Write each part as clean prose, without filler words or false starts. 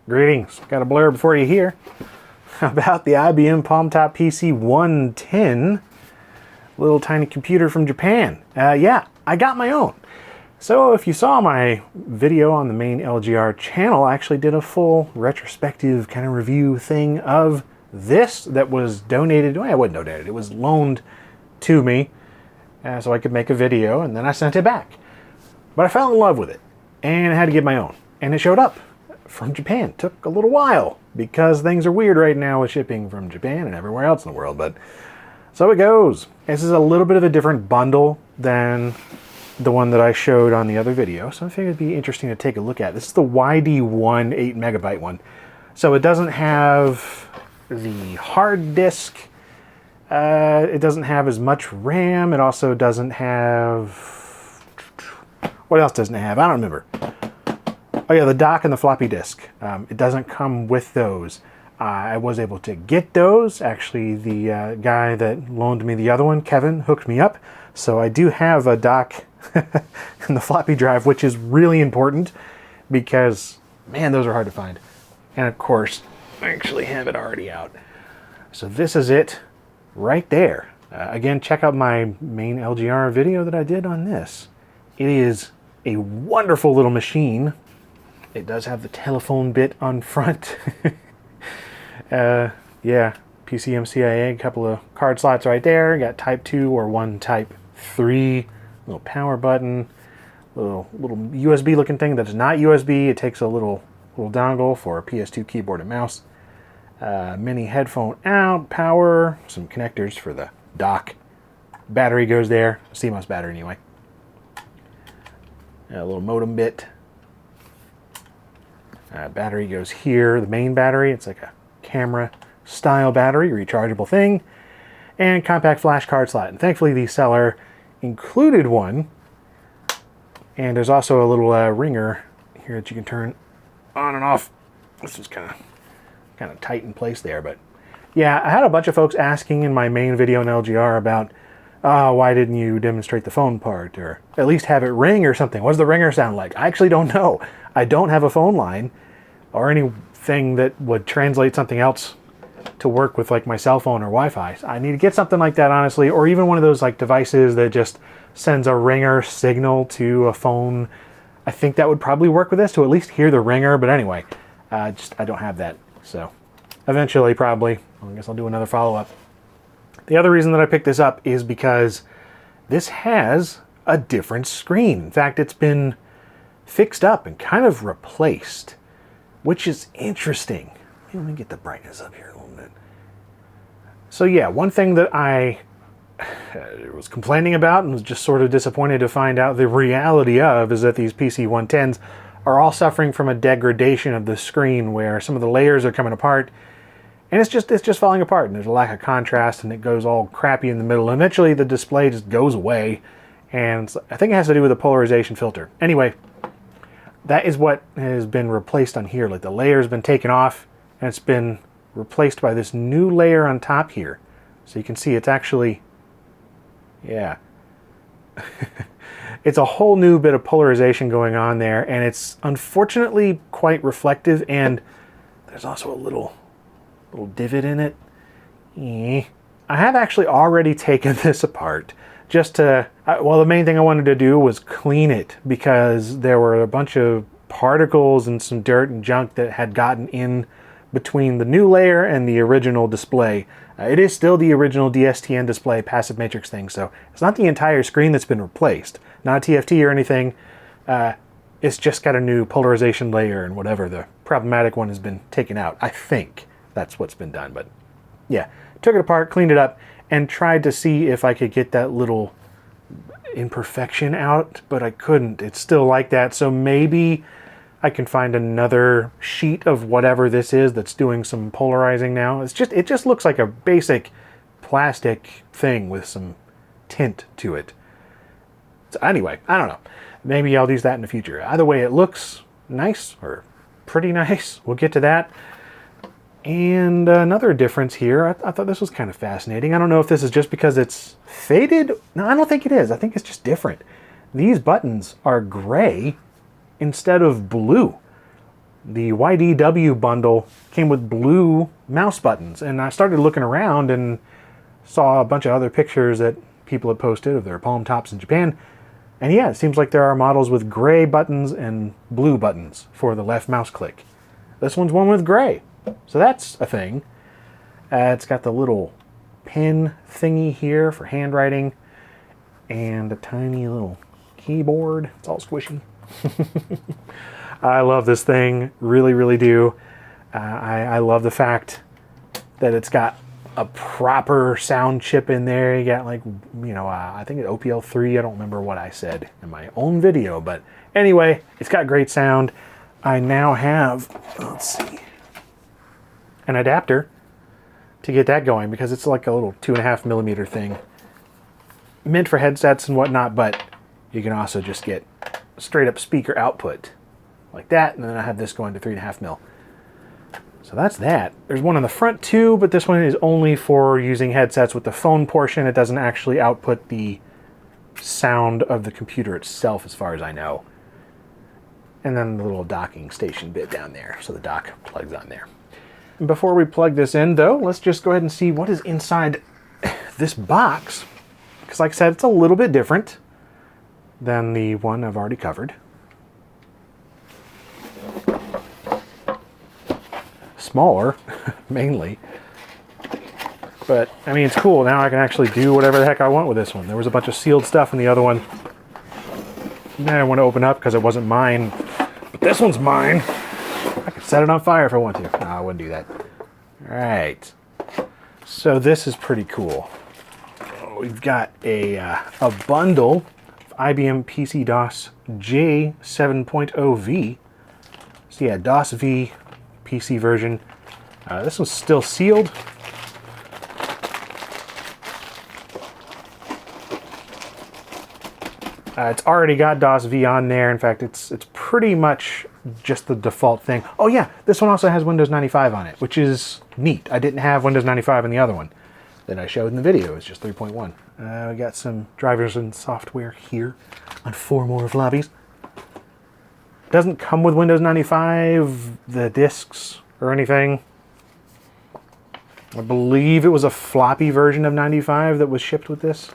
Greetings. Got a blurb for you here about the IBM palmtop PC110, little tiny computer from Japan. Yeah, I got my own. So if you saw my video on the main LGR channel, I actually did a full retrospective kind of review thing of this that was donated. Well, it wasn't donated. It was loaned to me so I could make a video, and then I sent it back. But I fell in love with it, and I had to get my own. And it showed up from Japan. Took a little while because things are weird right now with shipping from Japan and everywhere else in the world, but so it goes. This is a little bit of a different bundle than the one that I showed on the other video, so I figured it'd be interesting to take a look at. This is the YD1 8 megabyte one. So it doesn't have the hard disk, it doesn't have as much RAM, it also doesn't have, what else doesn't it have? I don't remember. Oh yeah, the dock and the floppy disk. It doesn't come with those. I was able to get those. Actually, the guy that loaned me the other one, Kevin, hooked me up. So I do have a dock and the floppy drive, which is really important because, man, those are hard to find. And of course, I actually have it already out. So this is it right there. Again, check out my main LGR video that I did on this. It is a wonderful little machine. It does have the telephone bit on front. Yeah, PCMCIA, a couple of card slots right there. Got type 2 or one type 3. Little power button. Little USB looking thing that's not USB. It takes a little dongle for a PS2 keyboard and mouse. Mini headphone out, power, some connectors for the dock. Battery goes there. CMOS battery anyway. A little modem bit. Battery goes here, the main battery. It's like a camera style battery, rechargeable thing. And compact flash card slot. And thankfully the seller included one. And there's also a little ringer here that you can turn on and off. This is kind of tight in place there. But yeah, I had a bunch of folks asking in my main video in LGR about why didn't you demonstrate the phone part, or at least have it ring or something. What does the ringer sound like? I actually don't know. I don't have a phone line or anything that would translate something else to work with like my cell phone or Wi-Fi. I need to get something like that, honestly, or even one of those like devices that just sends a ringer signal to a phone. I think that would probably work with this to at least hear the ringer. But anyway, I don't have that. So eventually, probably, I guess I'll do another follow-up. The other reason that I picked this up is because this has a different screen. In fact, it's been fixed up and kind of replaced, which is interesting. Let me get the brightness up here a little bit. So yeah, one thing that I was complaining about and was just sort of disappointed to find out the reality of is that these PC110s are all suffering from a degradation of the screen where some of the layers are coming apart. And it's just falling apart, and there's a lack of contrast, and it goes all crappy in the middle. And eventually, the display just goes away, and I think it has to do with the polarization filter. Anyway, that is what has been replaced on here. Like the layer has been taken off, and it's been replaced by this new layer on top here. So you can see it's actually, yeah, it's a whole new bit of polarization going on there, and it's unfortunately quite reflective. And there's also a little divot in it. I have actually already taken this apart just to, well, the main thing I wanted to do was clean it because there were a bunch of particles and some dirt and junk that had gotten in between the new layer and the original display. It is still the original DSTN display passive matrix thing, so it's not the entire screen that's been replaced, not a TFT or anything. It's just got a new polarization layer, and whatever, the problematic one has been taken out. I think that's what's been done. But yeah, took it apart, cleaned it up, and tried to see if I could get that little imperfection out, but I couldn't. It's still like that. So maybe I can find another sheet of whatever this is that's doing some polarizing now. It just looks like a basic plastic thing with some tint to it. So anyway, I don't know. Maybe I'll use that in the future. Either way, it looks nice, or pretty nice. We'll get to that. And another difference here, I thought this was kind of fascinating. I don't know if this is just because it's faded. No, I don't think it is. I think it's just different. These buttons are gray instead of blue. The YDW bundle came with blue mouse buttons, and I started looking around and saw a bunch of other pictures that people had posted of their palm tops in Japan. And yeah, it seems like there are models with gray buttons and blue buttons for the left mouse click. This one's one with gray, so that's a thing. It's got the little pen thingy here for handwriting and a tiny little keyboard. It's all squishy. I love this thing, really, really do. I love the fact that it's got a proper sound chip in there. You got like, you know, I think it's OPL3. I don't remember what I said in my own video, but anyway, it's got great sound. I now have, let's see, an adapter to get that going because it's like a little 2.5mm thing. Meant for headsets and whatnot, but you can also just get straight up speaker output like that, and then I have this going to 3.5mm. So that's that. There's one on the front too, but this one is only for using headsets with the phone portion. It doesn't actually output the sound of the computer itself, as far as I know. And then the little docking station bit down there, so the dock plugs on there. And before we plug this in though, let's just go ahead and see what is inside this box. Because like I said, it's a little bit different than the one I've already covered. Smaller, mainly. But, I mean, it's cool. Now I can actually do whatever the heck I want with this one. There was a bunch of sealed stuff in the other one I didn't want to open up because it wasn't mine. But this one's mine. I could set it on fire if I want to. No, I wouldn't do that. Alright. So this is pretty cool. We've got a bundle of IBM PC-DOS J7.0V. So yeah, DOS V PC version. This one's still sealed. It's already got DOS V on there. In fact, it's pretty much just the default thing. Oh yeah, this one also has Windows 95 on it, which is neat. I didn't have Windows 95 in the other one that I showed in the video. It's just 3.1. We got some drivers and software here on 4 more floppies. Doesn't come with Windows 95, the discs or anything. I believe it was a floppy version of 95 that was shipped with this.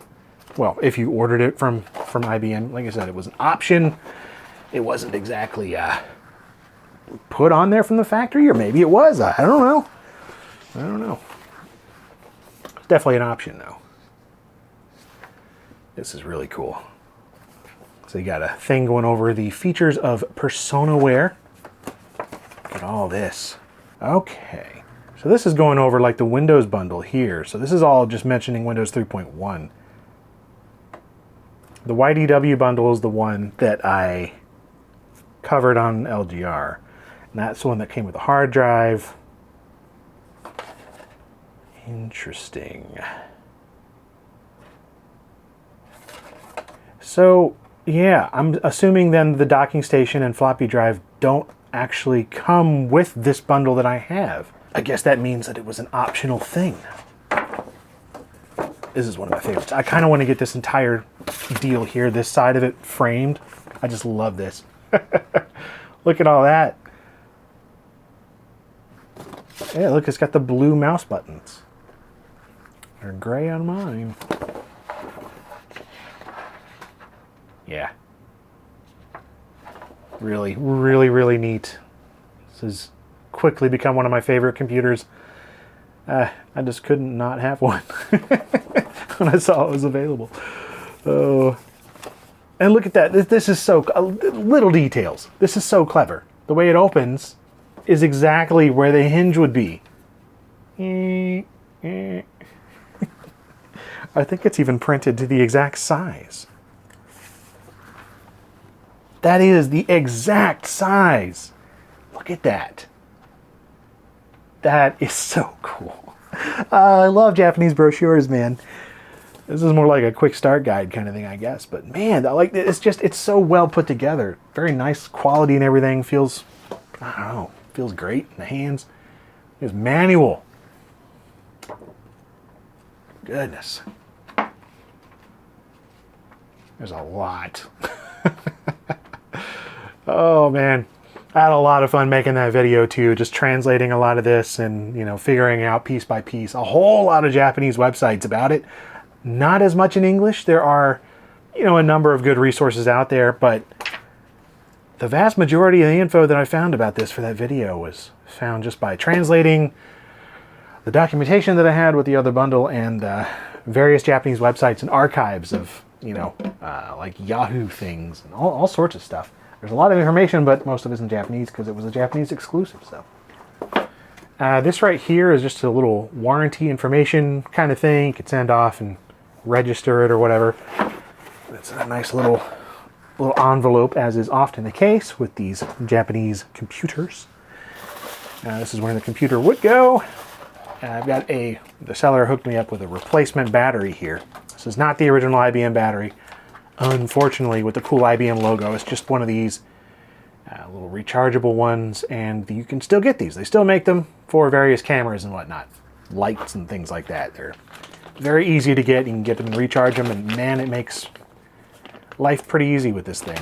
Well, if you ordered it from IBM, like I said, it was an option. It wasn't exactly put on there from the factory, or maybe it was. I don't know. I don't know. It's definitely an option, though. This is really cool. So you got a thing going over the features of PersonaWare. Look at all this. Okay. So this is going over like the Windows bundle here. So this is all just mentioning Windows 3.1. The YDW bundle is the one that I covered on LGR. And that's the one that came with a hard drive. Interesting. So, yeah, I'm assuming then the docking station and floppy drive don't actually come with this bundle that I have. I guess that means that it was an optional thing. This is one of my favorites. I kind of want to get this entire deal here, this side of it framed. I just love this. Look at all that. Yeah, look, it's got the blue mouse buttons. They're gray on mine. Yeah. Really, really, really neat. This has quickly become one of my favorite computers. I just couldn't not have one when I saw it was available. Oh, and look at that. This is so... little details. This is so clever. The way it opens is exactly where the hinge would be. I think it's even printed to the exact size. That is the exact size. Look at that. That is so cool. I love Japanese brochures, man. This is more like a quick start guide kind of thing, I guess. But man, I like it's so well put together. Very nice quality and everything. Feels, I don't know, feels great in the hands. It's manual. Goodness. There's a lot. Oh man. I had a lot of fun making that video too, just translating a lot of this and, you know, figuring out piece by piece a whole lot of Japanese websites about it. Not as much in English. There are, you know, a number of good resources out there, but the vast majority of the info that I found about this for that video was found just by translating the documentation that I had with the other bundle and various Japanese websites and archives of, you know, like Yahoo things and all sorts of stuff. There's a lot of information, but most of it's in Japanese because it was a Japanese exclusive. So this right here is just a little warranty information kind of thing. You could send off and register it or whatever. It's a nice little envelope, as is often the case with these Japanese computers. This is where the computer would go. I've got the seller hooked me up with a replacement battery here. This is not the original IBM battery. Unfortunately, with the cool IBM logo, it's just one of these little rechargeable ones, and you can still get these. They still make them for various cameras and whatnot, lights and things like that. They're very easy to get. You can get them and recharge them, and man, it makes life pretty easy with this thing.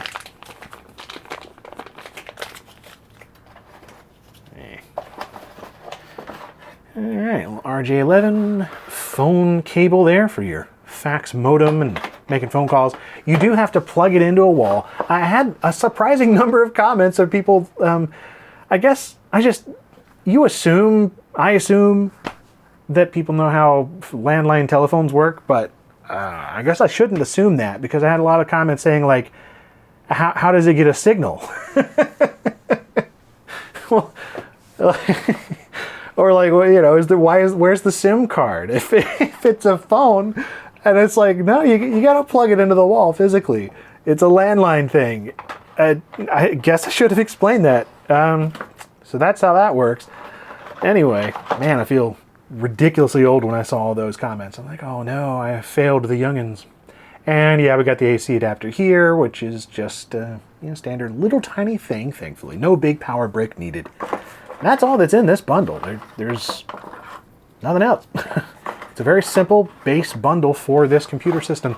All right, little RJ11 phone cable there for your fax modem and making phone calls. You do have to plug it into a wall. I had a surprising number of comments of people, I assume that people know how landline telephones work, but I guess I shouldn't assume that, because I had a lot of comments saying like, how does it get a signal? Well, or like, well, you know, where's the SIM card? If it's a phone, and it's like, no, you got to plug it into the wall physically. It's a landline thing. I guess I should have explained that. So that's how that works. Anyway, man, I feel ridiculously old when I saw all those comments. I'm like, oh no, I failed the youngins. And yeah, we got the AC adapter here, which is just standard little tiny thing, thankfully. No big power brick needed. And that's all that's in this bundle. There's nothing else. It's a very simple base bundle for this computer system.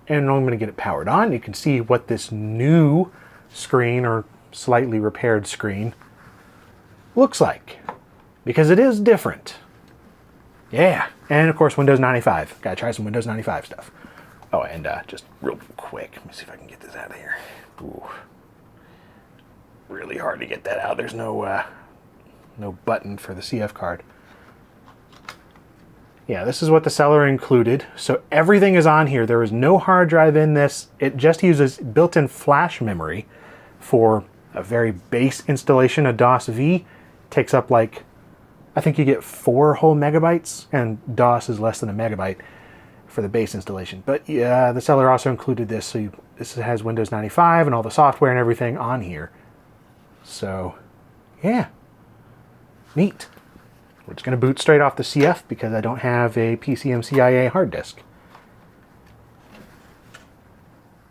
And I'm going to get it powered on. You can see what this new screen, or slightly repaired screen, looks like. Because it is different. Yeah. And of course, Windows 95. Gotta try some Windows 95 stuff. Oh, and just real quick, let me see if I can get this out of here. Ooh. Really hard to get that out. There's no button for the CF card. Yeah, this is what the seller included. So everything is on here. There is no hard drive in this. It just uses built-in flash memory for a very base installation. A DOS V takes up like, I think you get 4 whole megabytes, and DOS is less than a megabyte for the base installation. But yeah, the seller also included this. So this has Windows 95 and all the software and everything on here. So yeah, neat. We're just going to boot straight off the CF because I don't have a PCMCIA hard disk.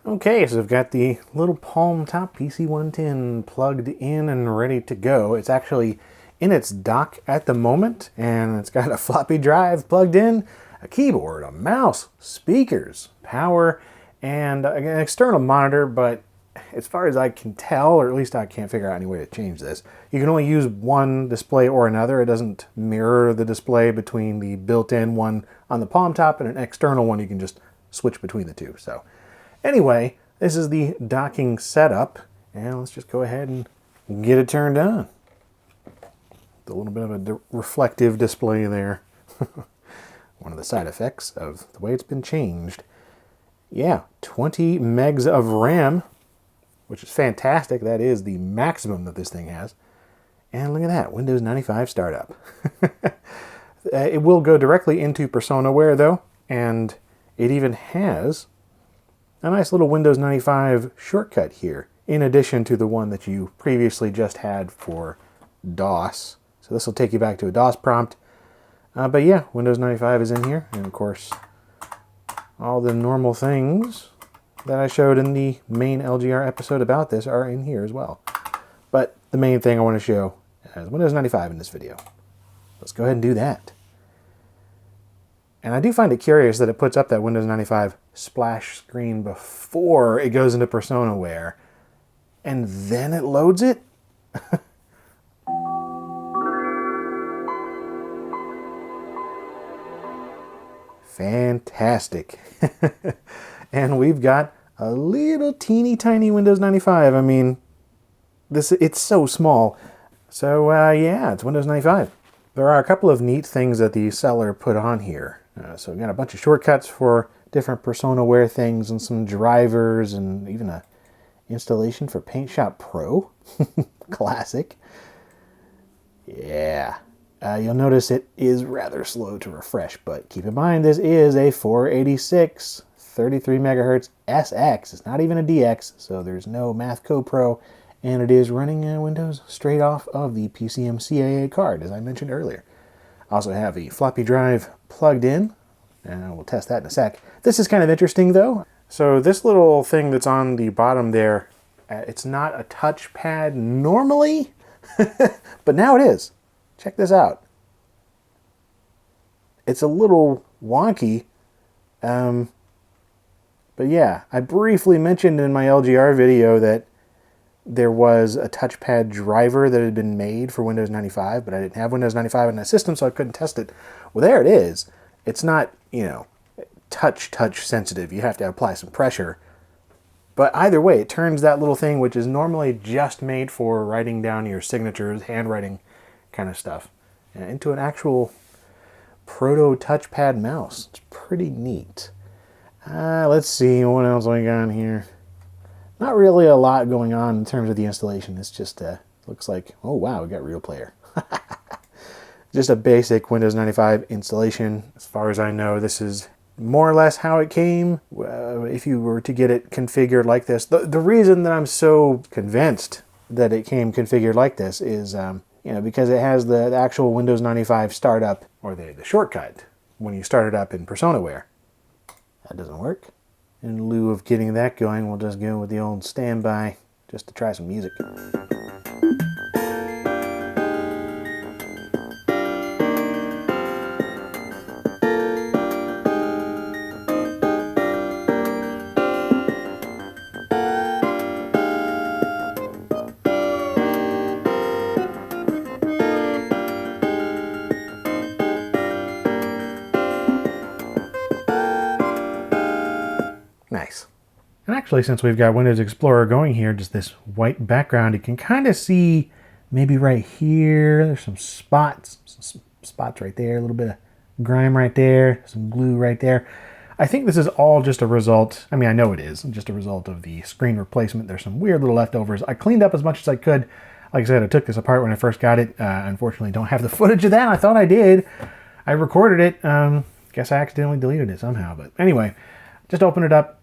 Okay, so I've got the little palmtop PC110 plugged in and ready to go. It's actually in its dock at the moment, and it's got a floppy drive plugged in, a keyboard, a mouse, speakers, power, and an external monitor, but as far as I can tell, or at least I can't figure out any way to change this, you can only use one display or another. It doesn't mirror the display between the built-in one on the palm top and an external one. You can just switch between the two. So anyway, this is the docking setup, and let's just go ahead and get it turned on. A little bit of a reflective display there. One of the side effects of the way it's been changed. Yeah, 20 megs of RAM, which is fantastic. That is the maximum that this thing has. And look at that, Windows 95 startup. It will go directly into PersonaWare though, and it even has a nice little Windows 95 shortcut here, in addition to the one that you previously just had for DOS. So this will take you back to a DOS prompt. But yeah, Windows 95 is in here, and of course, all the normal things that I showed in the main LGR episode about this are in here as well. But the main thing I want to show is Windows 95 in this video. Let's go ahead and do that. And I do find it curious that it puts up that Windows 95 splash screen before it goes into PersonaWare. and then it loads it. Fantastic. And we've got a little teeny tiny Windows 95. I mean, it's so small. So yeah, it's Windows 95. There are a couple of neat things that the seller put on here. So we've got a bunch of shortcuts for different PersonaWare things and some drivers and even a installation for PaintShop Pro. Classic. Yeah. You'll notice it is rather slow to refresh, but keep in mind this is a 486 33 megahertz SX. It's not even a DX, so there's no Mathco Pro, and it is running Windows straight off of the PCM CAA card, as I mentioned earlier. I also have a floppy drive plugged in, and we'll test that in a sec. This is kind of interesting though. So this little thing that's on the bottom there, it's not a touchpad normally, but now it is. Check this out. It's a little wonky, but yeah, I briefly mentioned in my LGR video that there was a touchpad driver that had been made for Windows 95, but I didn't have Windows 95 in the system, so I couldn't test it. Well, there it is. It's not, you know, touch sensitive. You have to apply some pressure. But either way, it turns that little thing, which is normally just made for writing down your signatures, handwriting kind of stuff, into an actual proto touchpad mouse. It's pretty neat. Let's see what else we got here. Not really a lot going on in terms of the installation. It's just looks like, oh wow, we got Real Player. Just a basic Windows 95 installation. As far as I know, this is more or less how it came. If you were to get it configured like this, the reason that I'm so convinced that it came configured like this is because it has the actual Windows 95 startup, or the shortcut when you start it up in PersonaWare. That doesn't work. In lieu of getting that going, we'll just go with the old standby just to try some music. Nice. And actually, since we've got Windows Explorer going here, just this white background, you can kind of see maybe right here, there's some spots right there, a little bit of grime right there, some glue right there. I think this is all just a result, I mean, I know it is, just a result of the screen replacement. There's some weird little leftovers. I cleaned up as much as I could. Like I said, I took this apart when I first got it. Unfortunately, don't have the footage of that. I thought I did. I recorded it. Guess I accidentally deleted it somehow. But anyway, just opened it up.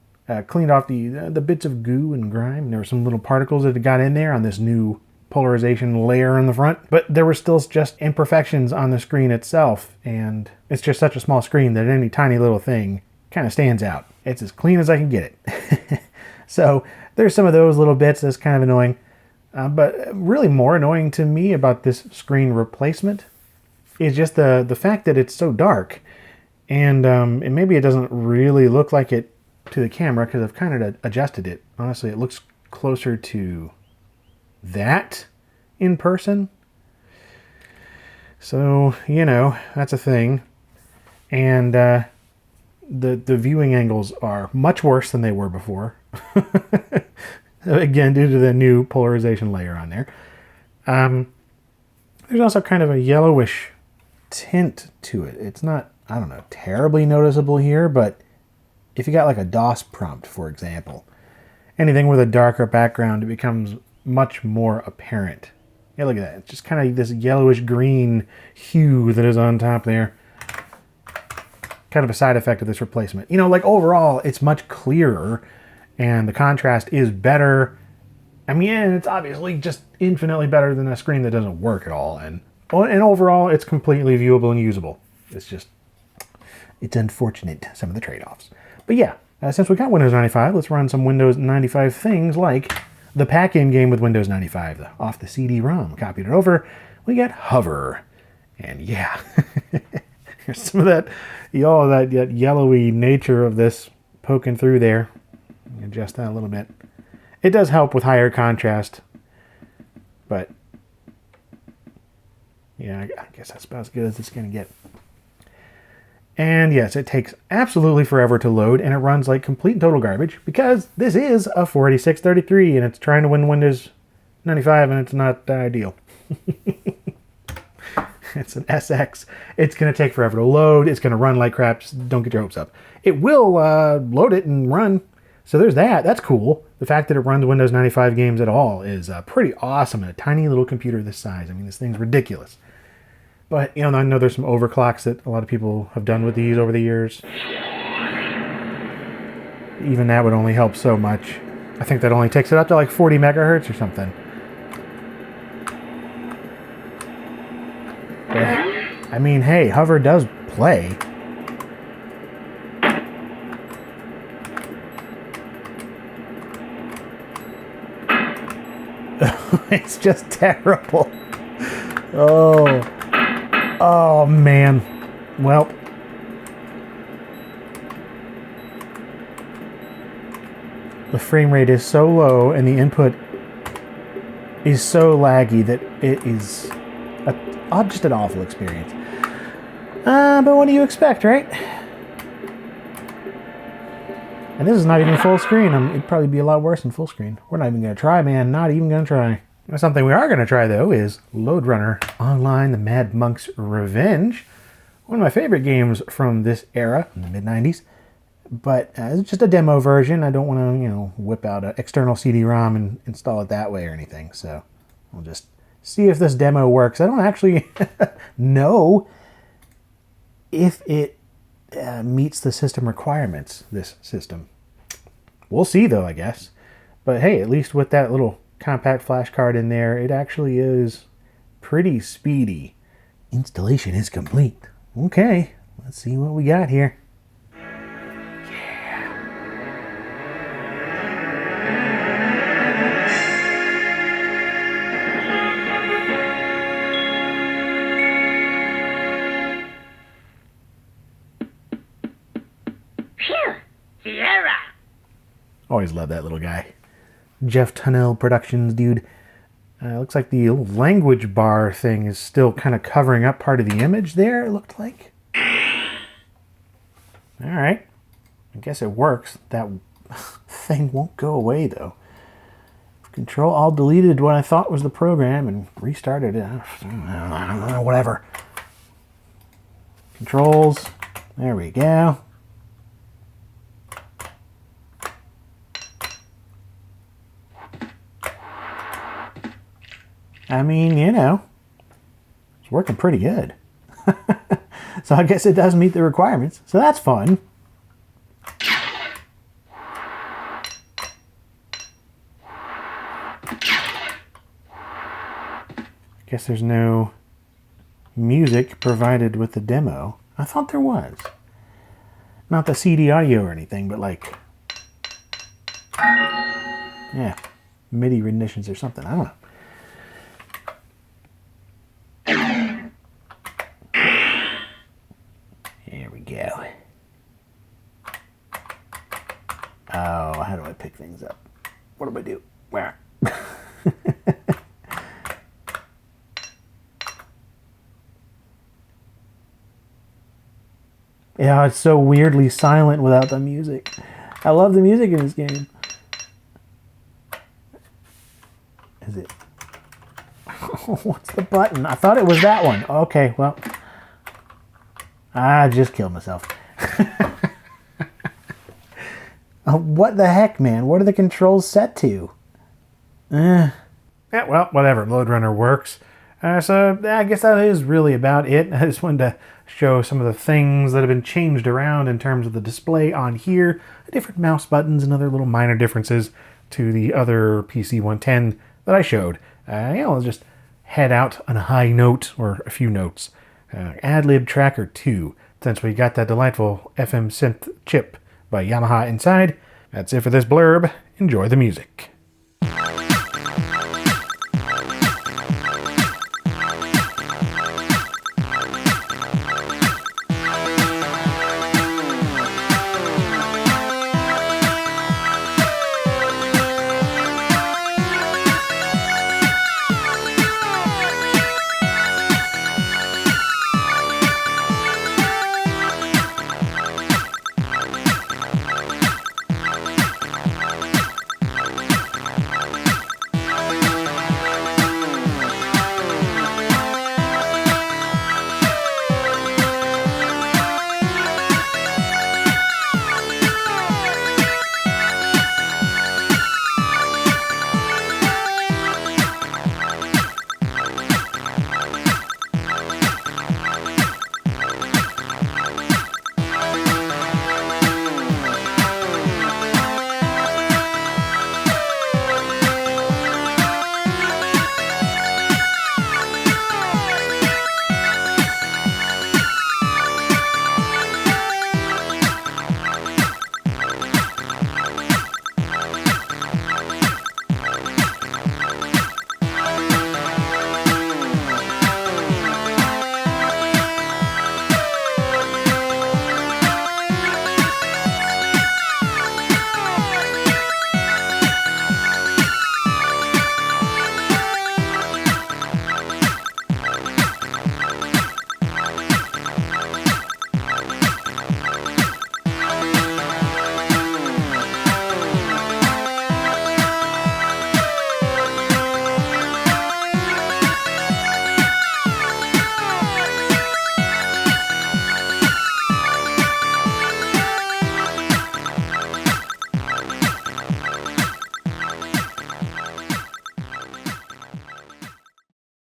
Cleaned off the bits of goo and grime. And there were some little particles that had got in there on this new polarization layer in the front. But there were still just imperfections on the screen itself. And it's just such a small screen that any tiny little thing kind of stands out. It's as clean as I can get it. So there's some of those little bits that's kind of annoying. But really more annoying to me about this screen replacement is just the fact that it's so dark. And maybe it doesn't really look like it to the camera because I've kind of adjusted it. Honestly, it looks closer to that in person. So, that's a thing. And the viewing angles are much worse than they were before. Again, due to the new polarization layer on there. There's also kind of a yellowish tint to it. It's not, I don't know, terribly noticeable here, but if you got like a DOS prompt, for example, anything with a darker background, it becomes much more apparent. Yeah, look at that. It's just kind of this yellowish green hue that is on top there. Kind of a side effect of this replacement. Like overall, it's much clearer and the contrast is better. I mean, it's obviously just infinitely better than a screen that doesn't work at all. And overall, it's completely viewable and usable. It's unfortunate, some of the trade-offs. But yeah, since we got Windows 95, let's run some Windows 95 things like the pack-in game with Windows 95. Off the CD-ROM, copied it over, we got Hover. And yeah, here's some of that yellowy nature of this poking through there. Adjust that a little bit. It does help with higher contrast, but yeah, I guess that's about as good as it's going to get. And yes, it takes absolutely forever to load, and it runs like complete and total garbage because this is a 4633 and it's trying to win Windows 95 and it's not ideal. It's an SX. It's going to take forever to load. It's going to run like crap. Just don't get your hopes up. It will load it and run. So there's that. That's cool. The fact that it runs Windows 95 games at all is pretty awesome in a tiny little computer this size. I mean, this thing's ridiculous. But, you know, I know there's some overclocks that a lot of people have done with these over the years. Even that would only help so much. I think that only takes it up to like 40 megahertz or something. But, I mean, hey, Hover does play. It's just terrible. Oh, man. Well. The frame rate is so low and the input is so laggy that it is just an awful experience. But what do you expect, right? And this is not even full screen. It'd probably be a lot worse than full screen. We're not even going to try, man. Not even going to try. Something we are going to try, though, is Lode Runner Online, the Mad Monk's Revenge. One of my favorite games from this era, in the mid-90s. But it's just a demo version. I don't want to, you know, whip out an external CD-ROM and install it that way or anything. So we'll just see if this demo works. I don't actually know if it meets the system requirements, this system. We'll see, though, I guess. But hey, at least with that little compact flash card in there, it actually is pretty speedy. Installation is complete. Okay, let's see what we got here. Sierra. Always love that little guy. Jeff Tunnell Productions, dude. Looks like the language bar thing is still kind of covering up part of the image there, it looked like. Alright. I guess it works. That thing won't go away, though. Control-Alt deleted what I thought was the program and restarted it. I don't know, whatever. Controls. There we go. I mean, you know, it's working pretty good. So I guess it does meet the requirements. So that's fun. I guess there's no music provided with the demo. I thought there was. Not the CD audio or anything, but like, yeah, MIDI renditions or something. I don't know. Go. Oh, how do I pick things up? What do I do? Where? Yeah, it's so weirdly silent without the music. I love the music in this game. Is it? What's the button? I thought it was that one. Okay, well. I just killed myself. What the heck, man? What are the controls set to? Yeah, well, whatever. Lode Runner works. So I guess that is really about it. I just wanted to show some of the things that have been changed around in terms of the display on here. Different mouse buttons and other little minor differences to the other PC110 that I showed. I'll just head out on a high note, or a few notes. Ad-lib Tracker 2, since we got that delightful FM synth chip by Yamaha inside. That's it for this blurb. Enjoy the music.